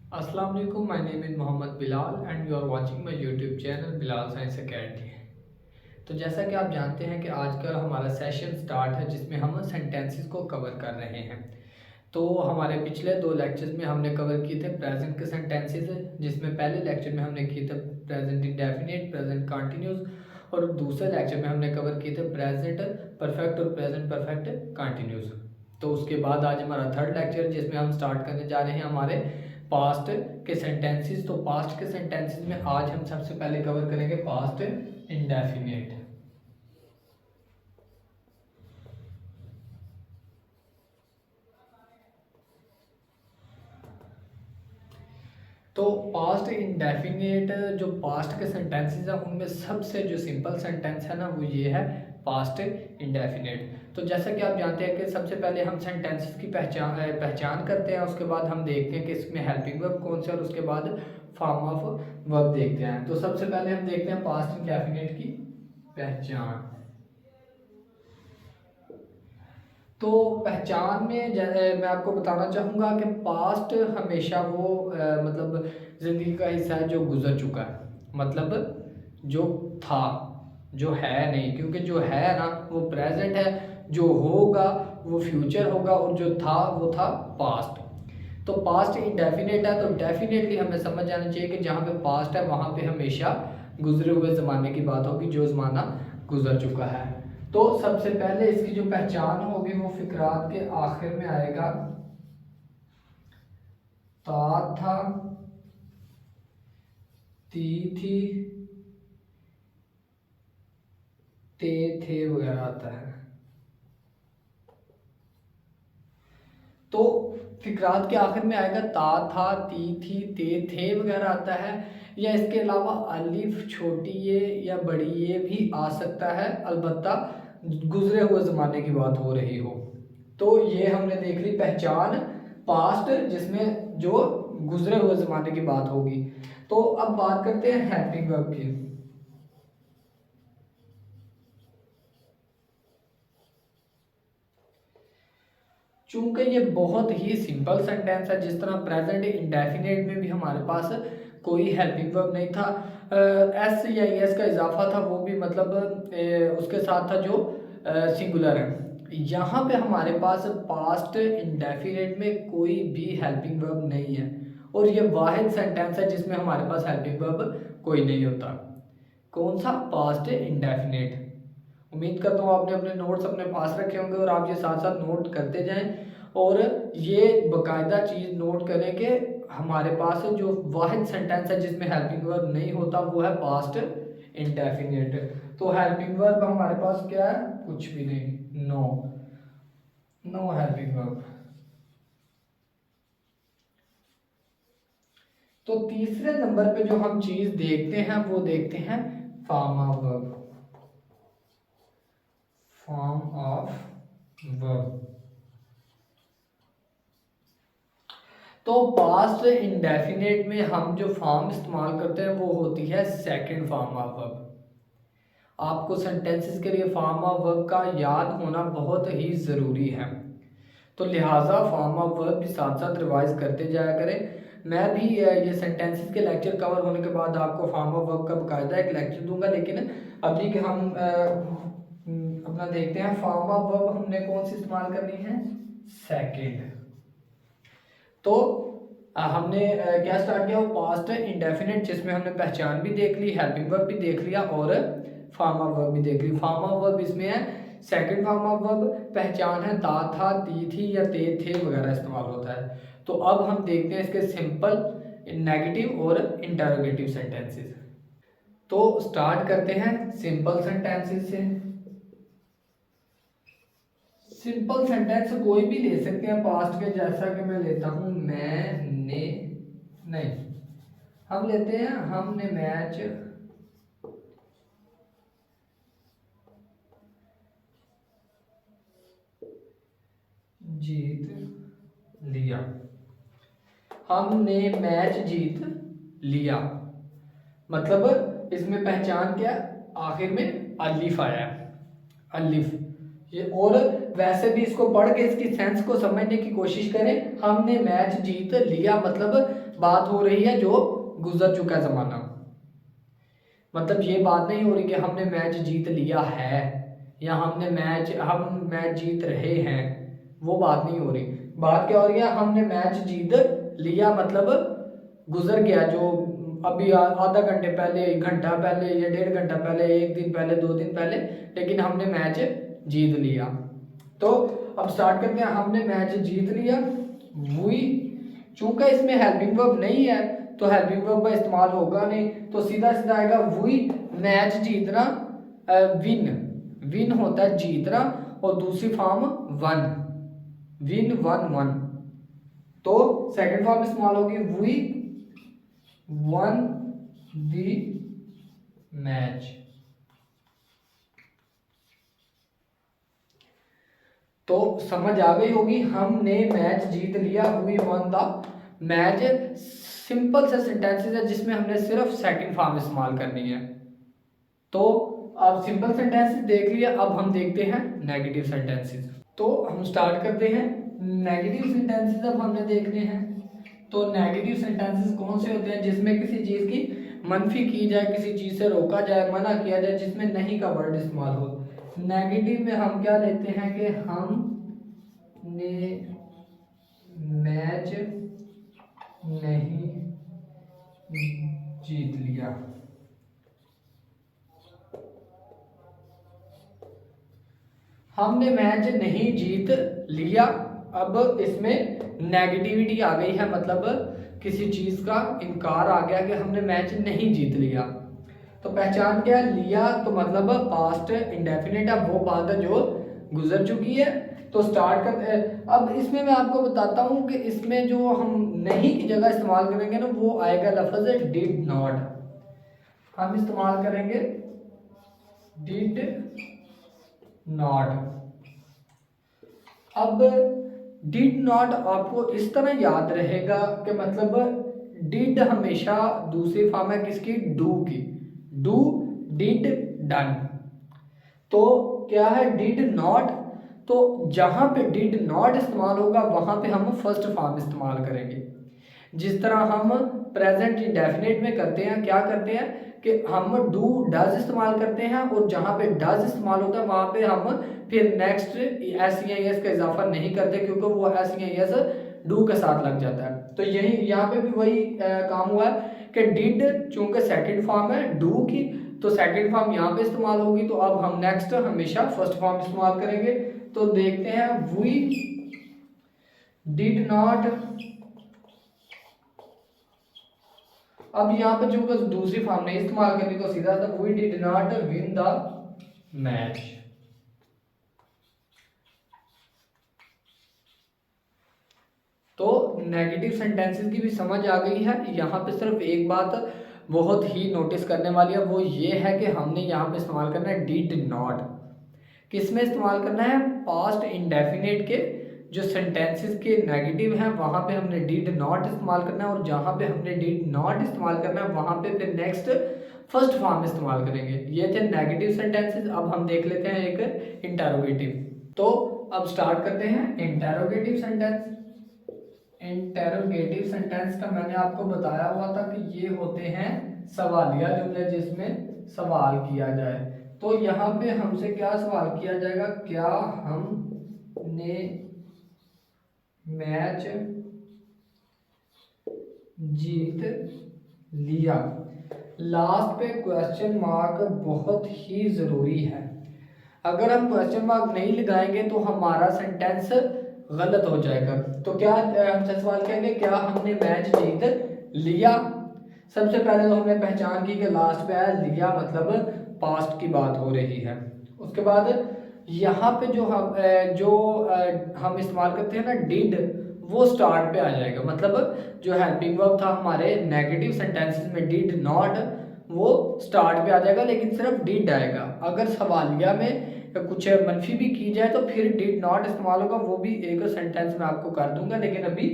अस्सलाम वालेकुम, my name is Mohammad Bilal and you are watching my YouTube channel Bilal science academy. तो जैसा कि आप जानते हैं कि आजकल हमारा सेशन स्टार्ट है जिसमें हम सेंटेंसेस को कवर कर रहे हैं। तो हमारे पिछले 2 लेक्चर्स में हमने कवर किए थे प्रेजेंट के सेंटेंसेस, जिसमें पहले लेक्चर में हमने किए थे प्रेजेंट इंडेफिनिट, प्रेजेंट कंटिन्यूस, और दूसरे लेक्चर में हमने कवर किए थे प्रेजेंट परफेक्ट और प्रेजेंट परफेक्ट कंटिन्यूस। तो उसके बाद आज हमारा थर्ड लेक्चर जिसमें हम स्टार्ट करने जा रहे हैं हमारे पास्ट के सेंटेंसेस। तो पास्ट के सेंटेंसेस में आज हम सबसे पहले कवर करेंगे पास्ट इंडेफिनिट। तो पास्ट इंडेफिनिट जो पास्ट के सेंटेंसेस हैं उनमें सबसे जो सिंपल सेंटेंस है ना वो ये है पास्ट इंडेफिनिट। तो जैसा कि आप जानते हैं कि सबसे पहले हम सेंटेंसेस की पहचान करते हैं, उसके बाद हम देखते हैं कि इसमें हेल्पिंग वर्ब कौन से और उसके बाद फॉर्म ऑफ वर्ब देखते हैं। तो सबसे पहले हम देखते हैं पास्ट इंडेफिनिट की पहचान। तो पहचान में मैं आपको बताना चाहूँगा कि पास्ट हमेशा वो मतलब ज़िंदगी का हिस्सा है जो गुजर चुका है, मतलब जो था, जो है नहीं, क्योंकि जो है ना वो प्रेजेंट है, जो होगा वो फ्यूचर होगा, और जो था वो था पास्ट। तो पास्ट इंडेफिनेट है तो डेफिनेटली हमें समझ जाना चाहिए कि जहाँ पे पास्ट है वहाँ पे हमेशा गुजरे हुए ज़माने की बात होगी, जो ज़माना गुजर चुका है। तो सबसे पहले इसकी जो पहचान होगी वो फिक्रात के आखिर में आएगा। ता था, ती थी, ते थे वगैरह आता है। तो फिक्रात के आखिर में आएगा ता था, ती थी, ते थे वगैरह आता है, या इसके अलावा अलिफ छोटी ये या बड़ी ये भी आ सकता है, अलबत्ता गुजरे हुए ज़माने की बात हो रही हो। तो ये हमने देख ली पहचान पास्ट जिसमें जो गुजरे हुए ज़माने की बात होगी। तो अब बात करते हैं हेल्पिंग वर्ब की। चूंकि ये बहुत ही सिंपल सेंटेंस है, जिस तरह प्रेजेंट इंडेफिनेट में भी हमारे पास कोई हेल्पिंग वर्ब नहीं था, एस या एस का इजाफा था, वो भी मतलब उसके साथ था जो सिंगुलर है। यहाँ पे हमारे पास पास्ट इंडेफिनेट में कोई भी हेल्पिंग वर्ब नहीं है, और ये वाहिद सेंटेंस है जिसमें हमारे पास हेल्पिंग वर्ब कोई नहीं होता। कौन सा? Past indefinite. उम्मीद करता हूँ आपने अपने नोट्स अपने पास रखे होंगे और आप ये साथ साथ नोट करते जाएं, और ये बकायदा चीज़ नोट करें कि हमारे पास जो वाहिद सेंटेंस है जिसमें हेल्पिंग वर्ब नहीं होता वो है पास्ट इंडेफिनिट। तो हेल्पिंग वर्ब हमारे पास क्या है? कुछ भी नहीं, नो, नो हेल्पिंग वर्ब। तो तीसरे नंबर पे जो हम चीज़ देखते हैं वो देखते हैं form of verb. Form of verb. तो पास्ट इंडेफिनेट में हम जो फॉर्म इस्तेमाल करते हैं वो होती है सेकंड फॉर्म ऑफ वर्ब। आपको सेंटेंसेस के लिए फॉर्म ऑफ वर्ब का याद होना बहुत ही ज़रूरी है, तो लिहाजा फॉर्म ऑफ वर्ब भी साथ साथ रिवाइज करते जाया करें। मैं भी ये सेंटेंसेस के लेक्चर कवर होने के बाद आपको फॉर्म ऑफ वर्ब का बाकायदा एक लेक्चर दूंगा, लेकिन अभी के हम अपना देखते हैं फॉर्म ऑफ वर्ब हमने कौन सी इस्तेमाल करनी है? सेकंड। तो हमने क्या स्टार्ट किया? वो पास्ट इंडेफिनेट जिसमें हमने पहचान भी देख ली, हेल्पिंग वर्ब भी देख लिया और फॉर्म ऑफ वर्ब भी देख ली। फॉर्म ऑफ वर्ब इसमें है सेकंड फॉर्म ऑफ वर्ब, पहचान है ता था, ती थी या ते थे वगैरह इस्तेमाल होता है। तो अब हम देखते हैं इसके सिंपल, नेगेटिव और इंटरोगेटिव सेंटेंसेस। तो स्टार्ट करते हैं सिंपल सेंटेंसेस से। सिंपल सेंटेंस कोई भी ले सकते हैं पास्ट के, जैसा कि मैं लेता हूं मैंने, नहीं, हम लेते हैं हमने मैच जीत लिया। हमने मैच जीत लिया, मतलब इसमें पहचान क्या? आखिर में अलिफ आया है, अलिफ, ये, और वैसे भी इसको पढ़ के इसकी सेंस को समझने की कोशिश करें। हमने मैच जीत लिया मतलब बात हो रही है जो गुजर चुका ज़माना, मतलब ये बात नहीं हो रही कि हमने मैच जीत लिया है या हम मैच जीत रहे हैं, वो बात नहीं हो रही। बात क्या हो रही है, हमने मैच जीत लिया मतलब गुजर गया जो अभी आधा घंटे पहले, 1 घंटा पहले या 1.5 घंटा पहले, 1 दिन पहले, 2 दिन पहले, लेकिन हमने मैच जीत लिया। तो अब स्टार्ट करते हैं। हमने मैच जीत लिया, वी, चूंकि इसमें हेल्पिंग वर्ब नहीं है तो हेल्पिंग वर्ब का इस्तेमाल होगा नहीं, तो सीधा सीधा आएगा वी, मैच जीतना, विन, विन होता है जीतना, और दूसरी form one, win one one, तो सेकंड फॉर्म इस्तेमाल होगी वी वन दी मैच। तो समझ आ गई होगी, हमने मैच जीत लिया, we won the match. Simple से सेंटेंसेस है जिसमें हमने सिर्फ सेकंड फॉर्म इस्तेमाल करनी है। तो अब सिंपल सेंटेंसेस देख लिया, अब हम देखते हैं नेगेटिव सेंटेंसेस। तो हम स्टार्ट करते हैं। नेगेटिव सेंटेंसेस अब हमने देखने हैं। तो नेगेटिव सेंटेंसेस कौन से होते हैं, जिसमें किसी चीज़ की मनफी की जाए, किसी चीज़ से रोका जाए, मना किया जाए, जिसमें नहीं का वर्ड इस्तेमाल हो। नेगेटिव में हम क्या लेते हैं कि हमने मैच नहीं जीत लिया। हमने मैच नहीं जीत लिया, अब इसमें नेगेटिविटी आ गई है, मतलब किसी चीज़ का इनकार आ गया कि हमने मैच नहीं जीत लिया। तो पहचान क्या है, लिया तो मतलब पास्ट इंडेफिनिट है, वो बात है जो गुजर चुकी है। तो स्टार्ट कर, अब इसमें मैं आपको बताता हूँ कि इसमें जो हम नहीं की जगह इस्तेमाल करेंगे ना, वो आएगा लफ्ज़ डिड नॉट। हम इस्तेमाल करेंगे डिड नॉट। अब डिड नॉट आपको इस तरह याद रहेगा कि मतलब डिड हमेशा दूसरी फॉर्म है किसकी, डू की, डू, डिड, डन। तो क्या है डिड नॉट, तो जहां पे डिड नॉट इस्तेमाल होगा वहां पे हम फर्स्ट फॉर्म इस्तेमाल करेंगे। जिस तरह हम प्रेजेंट इंडेफिनिट में करते हैं, क्या करते हैं कि हम डू डज इस्तेमाल करते हैं, और जहां पे डज इस्तेमाल होता है वहां पे हम फिर नेक्स्ट एस या एस का इजाफा नहीं करते, क्योंकि वो एस या एस डू के साथ लग जाता है। तो यही यहाँ पे भी वही काम हुआ है कि डिड चूंकि सेकंड फॉर्म है डू की, तो सेकंड फॉर्म यहाँ पे इस्तेमाल होगी। तो अब हम नेक्स्ट हमेशा फर्स्ट फॉर्म इस्तेमाल करेंगे। तो देखते हैं, वी डिड नॉट, अब यहाँ पे जो दूसरी फॉर्म नहीं इस्तेमाल करनी, तो सीधा था we did not win the match. तो नेगेटिव सेंटेंसेस की भी समझ आ गई है। यहाँ पे सिर्फ एक बात बहुत ही नोटिस करने वाली है, वो ये है कि हमने यहाँ पे इस्तेमाल करना है डिड नॉट। किस में इस्तेमाल करना है, पास्ट इंडेफिनिट के जो सेंटेंसेस के नेगेटिव हैं वहाँ पे हमने डिड नॉट इस्तेमाल करना है, और जहाँ पे हमने डिड नॉट इस्तेमाल करना है वहाँ पे फिर नेक्स्ट फर्स्ट फॉर्म इस्तेमाल करेंगे। ये थे नेगेटिव सेंटेंसेस। अब हम देख लेते हैं एक इंटेरोगेटिव। तो अब स्टार्ट करते हैं इंटेरोगेटिव सेंटेंस। इंटेरोगेटिव सेंटेंस का मैंने आपको बताया हुआ था कि ये होते हैं सवालिया जुमले जिसमें सवाल किया जाए। तो यहाँ पे हमसे क्या सवाल किया जाएगा, क्या हमने मैच जीत लिया। लास्ट पे क्वेश्चन मार्क बहुत ही ज़रूरी है। अगर हम क्वेश्चन मार्क नहीं लगाएंगे तो हमारा सेंटेंस गलत हो जाएगा। तो क्या हमसे सवाल करेंगे, क्या हमने मैच जीत लिया। सबसे पहले तो हमने पहचान की कि लास्ट पे आया लिया, मतलब पास्ट की बात हो रही है। उसके बाद यहाँ पे जो हम इस्तेमाल करते हैं ना डिड, वो स्टार्ट पे आ जाएगा। मतलब जो हेल्पिंग वर्ब था हमारे नेगेटिव सेंटेंसेस में डिड नॉट, वो स्टार्ट पे आ जाएगा, लेकिन सिर्फ डिड आएगा। अगर सवालिया में कुछ मनफी भी की जाए तो फिर डिड नॉट इस्तेमाल होगा, वो भी एक सेंटेंस में आपको कर दूंगा। लेकिन अभी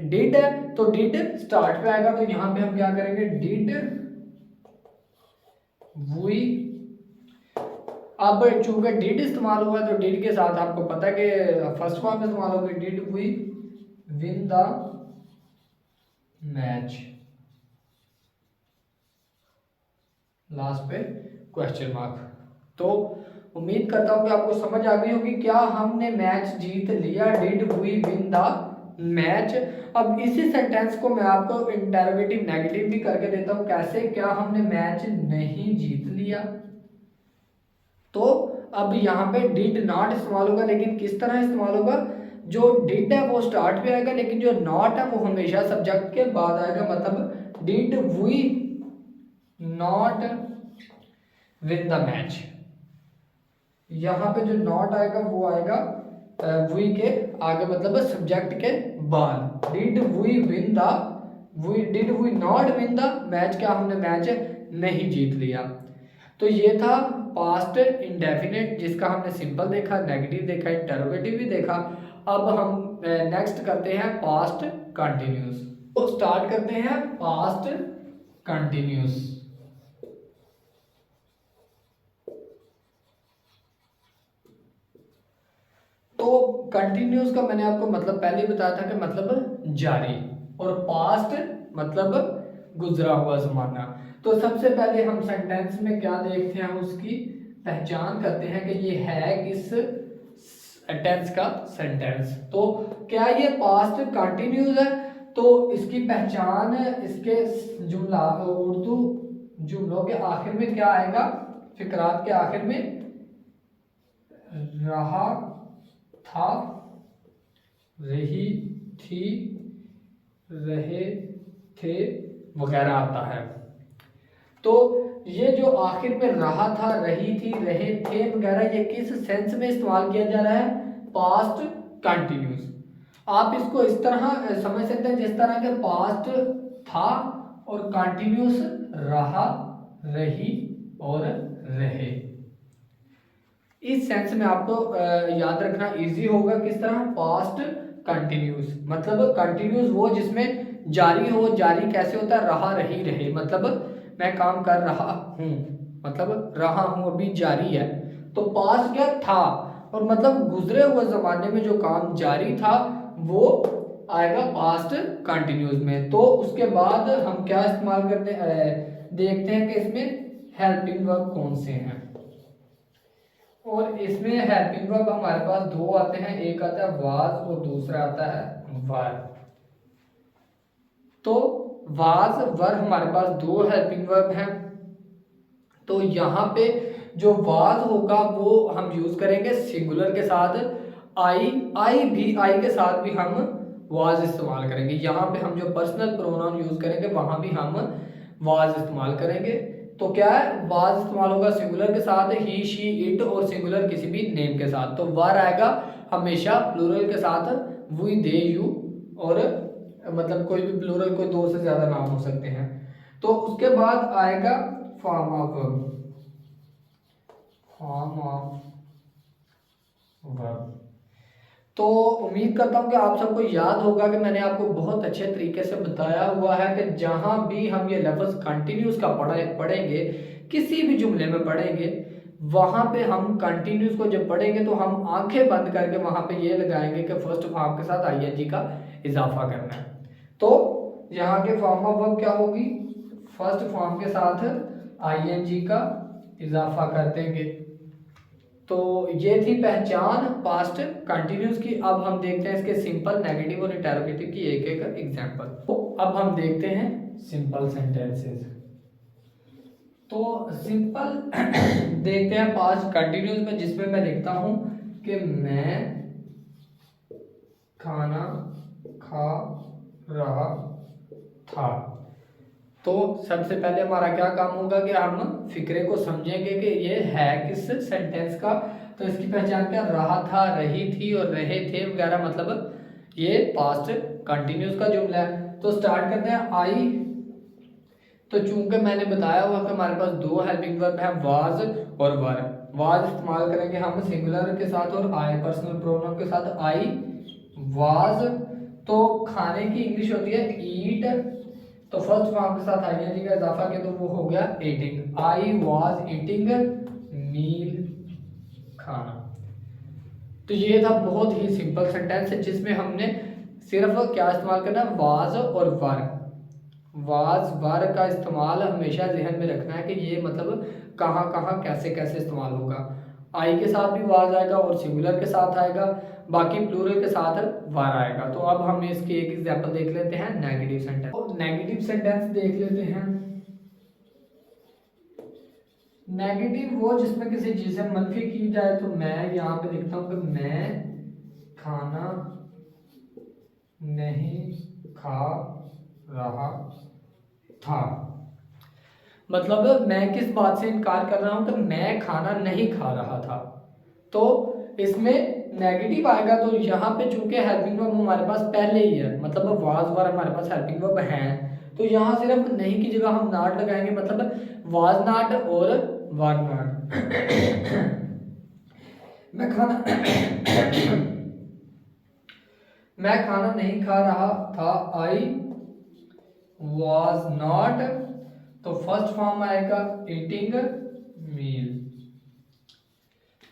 डिड है तो डिड स्टार्ट पे आएगा। तो यहाँ पे हम क्या करेंगे, डिड वी अब चूंकि डिड इस्तेमाल हुआ है तो डिड के साथ आपको पता है कि फर्स्ट फॉर्म में इस्तेमाल होगी, did we win the match, last पे क्वेश्चन मार्क। तो उम्मीद करता हूं कि आपको समझ आ गई होगी, क्या हमने मैच जीत लिया, did we win the match. अब इसी सेंटेंस को मैं आपको इंटरोगेटिव नेगेटिव भी करके देता हूं, कैसे, क्या हमने मैच नहीं जीत लिया। तो अब यहाँ पे डिड नॉट इस्तेमाल होगा, लेकिन किस तरह इस्तेमाल होगा, जो डिड है वो स्टार्ट पे आएगा, लेकिन जो नॉट है वो हमेशा सब्जेक्ट के बाद आएगा। मतलब did we not win the match, यहाँ पे जो नॉट आएगा वो आएगा वी के आगे, मतलब सब्जेक्ट के बाद। Did we win the, did we not win the match, क्या हमने मैच नहीं जीत लिया। तो ये था पास्ट इंडेफिनिट, जिसका हमने सिंपल देखा, नेगेटिव देखा, इंटरोगेटिव भी देखा। अब हम नेक्स्ट करते हैं पास्ट कंटिन्यूस। तो स्टार्ट करते हैं पास्ट कंटिन्यूस। तो कंटिन्यूस का मैंने आपको मतलब पहले ही बताया था कि मतलब जारी, और पास्ट मतलब गुजरा हुआ जमाना। तो सबसे पहले हम सेंटेंस में क्या देखते हैं, उसकी पहचान करते हैं कि ये है किस टेंस का सेंटेंस। तो क्या ये पास्ट कंटिन्यूस है, तो इसकी पहचान इसके जुमला उर्दू जुमलों के आखिर में क्या आएगा, फिकरात के आखिर में रहा था, रही थी, रहे थे वगैरह आता है। तो ये जो आखिर में रहा था, रही थी, रहे थे वगैरह, ये किस सेंस में इस्तेमाल किया जा रहा है, पास्ट कंटिन्यूस। आप इसको इस तरह समझ सकते हैं जिस तरह के पास्ट था और कंटिन्यूस रहा, रही और रहे। इस सेंस में आपको याद रखना इजी होगा, किस तरह, पास्ट कंटिन्यूस मतलब कंटिन्यूस वो जिसमें जारी हो। जारी कैसे होता है, रहा, रही, रहे, मतलब मैं काम कर रहा हूं, मतलब रहा हूं अभी जारी है। तो पास्ट क्या था, और मतलब गुजरे हुए जमाने में जो काम जारी था वो आएगा पास्ट कंटिन्यूस में। तो उसके बाद हम क्या इस्तेमाल करते देखते हैं कि इसमें हेल्पिंग वर्ब कौन से हैं। और इसमें हेल्पिंग वर्ब हमारे पास दो आते हैं, एक आता है वाज और दूसरा आता है वर। तो वाज वर हमारे पास दो हेल्पिंग वर्ब हैं। तो यहाँ पे जो वाज होगा वो हम यूज करेंगे सिंगुलर के साथ, आई के साथ भी हम वाज इस्तेमाल करेंगे। यहाँ पे हम जो पर्सनल प्रोनाउन यूज करेंगे वहां भी हम वाज इस्तेमाल करेंगे। तो क्या है, वाज इस्तेमाल होगा सिंगुलर के साथ, ही, शी, इट, और सिंगुलर किसी भी नेम के साथ। तो वर आएगा हमेशा प्लूरल के साथ, वी, दे, यू, और मतलब कोई भी प्लूरल, कोई दो से ज्यादा नाम हो सकते हैं। तो उसके बाद आएगा form of verb, form of verb. तो उम्मीद करता हूं कि आप सबको याद होगा कि मैंने आपको बहुत अच्छे तरीके से बताया हुआ है कि जहां भी हम ये लफ्ज कंटिन्यूस का पढ़ेंगे, किसी भी जुमले में पढ़ेंगे, वहां पे हम कंटिन्यूस को जब पढ़ेंगे तो हम आंखें बंद करके वहां पे ये लगाएंगे कि फर्स्ट फॉर्म के साथ आईएनजी का इजाफा करना है। तो यहाँ के फॉर्म ऑफ वर्ब क्या होगी, फर्स्ट फॉर्म के साथ आईएनजी का इजाफा कर देंगे। तो ये थी पहचान पास्ट कंटिन्यूस की। अब हम देखते हैं इसके सिंपल, नेगेटिव और इंटरोगेटिव की एक एक एग्जांपल। तो अब हम देखते हैं सिंपल सेंटेंसेस। तो सिंपल देखते हैं पास्ट कंटिन्यूस में, जिसमें मैं लिखता हूं कि मैं खाना खा रहा था। तो सबसे पहले हमारा क्या काम होगा कि हम फिक्रे को समझेंगे कि ये है किस सेंटेंस का। तो इसकी पहचान क्या, रहा था, रही थी और रहे थे वगैरह, मतलब ये पास्ट कंटिन्यूस का जुमला है। तो स्टार्ट करते हैं आई। तो चूंकि मैंने बताया हुआ कि हमारे पास दो हेल्पिंग वर्ब है, वाज और वर। वाज इस्तेमाल करेंगे हम सिंगुलर के साथ और आई पर्सनल प्रोनाउन के साथ, आई वाज। तो खाने की इंग्लिश होती है ईट, तो फर्स्ट फॉर्म के साथ आईएनजी का इजाफा किया तो वो हो गया ईटिंग। आई वाज ईटिंग मील खाना। तो ये था बहुत ही सिंपल सेंटेंस जिसमें हमने सिर्फ क्या इस्तेमाल करना, वाज और वर। वाज वर का इस्तेमाल हमेशा जहन में रखना है कि ये मतलब कहाँ कहाँ कैसे कैसे इस्तेमाल होगा। आई के साथ भी वाज आएगा और सिंगुलर के साथ आएगा, बाकी प्लूरल के साथ वर आएगा। तो अब हम इसकी एक एग्जांपल देख लेते हैं नेगेटिव सेंटेंस। तो नेगेटिव सेंटेंस देख लेते हैं। नेगेटिव वो जिसमें किसी चीज से मनफी की जाए। तो मैं यहाँ पे लिखता हूँ कि मैं खाना नहीं खा रहा था। मतलब मैं किस बात से इनकार कर रहा हूं कि मैं खाना नहीं खा रहा था। तो इसमें नेगेटिव आएगा। तो यहाँ पे चूंकि हेल्पिंग वर्ब हमारे पास पहले ही है, मतलब वाज वर हमारे पास हेल्पिंग वर्ब है, तो यहाँ सिर्फ नहीं की जगह हम नॉट लगाएंगे, मतलब वाज नॉट और वर नॉट। मैं खाना मैं खाना नहीं खा रहा था, आई वॉज नॉट। तो फर्स्ट फॉर्म आएगा ईटिंग मील।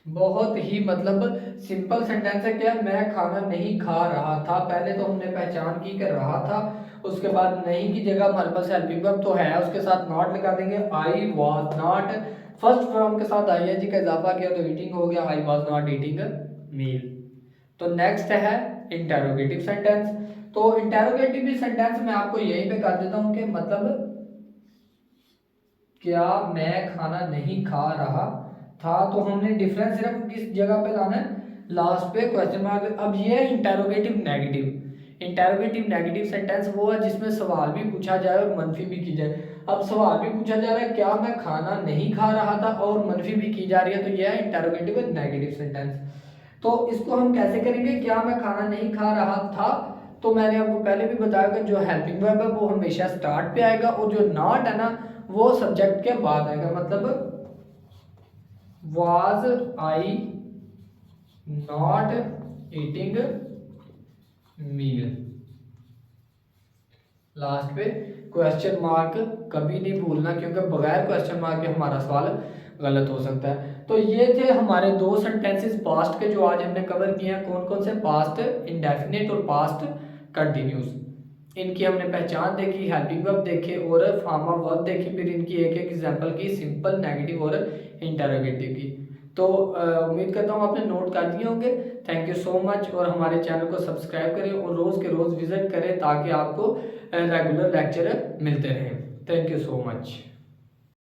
बहुत ही मतलब सिंपल सेंटेंस है। क्या, मैं खाना नहीं खा रहा था, पहले तो हमने पहचान की कर रहा था, उसके बाद नहीं की जगह हमारे पास हेल्पिंग वर्ब तो है, उसके साथ नॉट लगा देंगे, I was not. First form के साथ आईएनजी का इजाफा किया तो ईटिंग हो गया, आई वॉज नॉट ईटिंग मील। तो नेक्स्ट है इंटेरोगेटिव सेंटेंस। तो इंटेरोगेटिव सेंटेंस में आपको यहीं पे कर देता हूं कि मतलब क्या मैं खाना नहीं खा रहा था। तो हमने डिफरेंस सिर्फ किस जगह पे लाना है, लास्ट पे क्वेश्चन मार्क। अब ये है interrogative negative. Interrogative negative sentence वो है जिसमें सवाल भी पूछा जाए और मनफी भी की जाए। अब सवाल भी पूछा जा रहा है क्या मैं खाना नहीं खा रहा था, और मनफी भी की जा रही है, तो यह है इंटेरोगेटिव नेगेटिव सेंटेंस। तो इसको हम कैसे करेंगे, क्या मैं खाना नहीं खा रहा था। तो मैंने आपको पहले भी बताया कि जो हेल्पिंग वर्ब है वो हमेशा स्टार्ट पे आएगा, और जो नॉट है ना वो सब्जेक्ट के बाद आएगा। मतलब was I not eating meal, last पे क्वेश्चन मार्क कभी नहीं भूलना, क्योंकि बगैर क्वेश्चन मार्क के हमारा सवाल गलत हो सकता है। तो ये थे हमारे दो सेंटेंसेस पास्ट के जो आज हमने कवर किए हैं। कौन कौन से, पास्ट इंडेफिनिट और पास्ट कंटिन्यूस। इनकी हमने पहचान देखी, हेल्पिंग वर्ब देखे और फॉर्म ऑफ वर्ब देखी, फिर इनकी एक एक एग्जांपल की, सिंपल, नेगेटिव और इंटरोगेटिव की। तो उम्मीद करता हूँ आपने नोट कर दिए होंगे। Thank you so much. और हमारे चैनल को सब्सक्राइब करें और रोज़ के रोज़ विजिट करें ताकि आपको रेगुलर लेक्चर मिलते रहें। Thank you so much.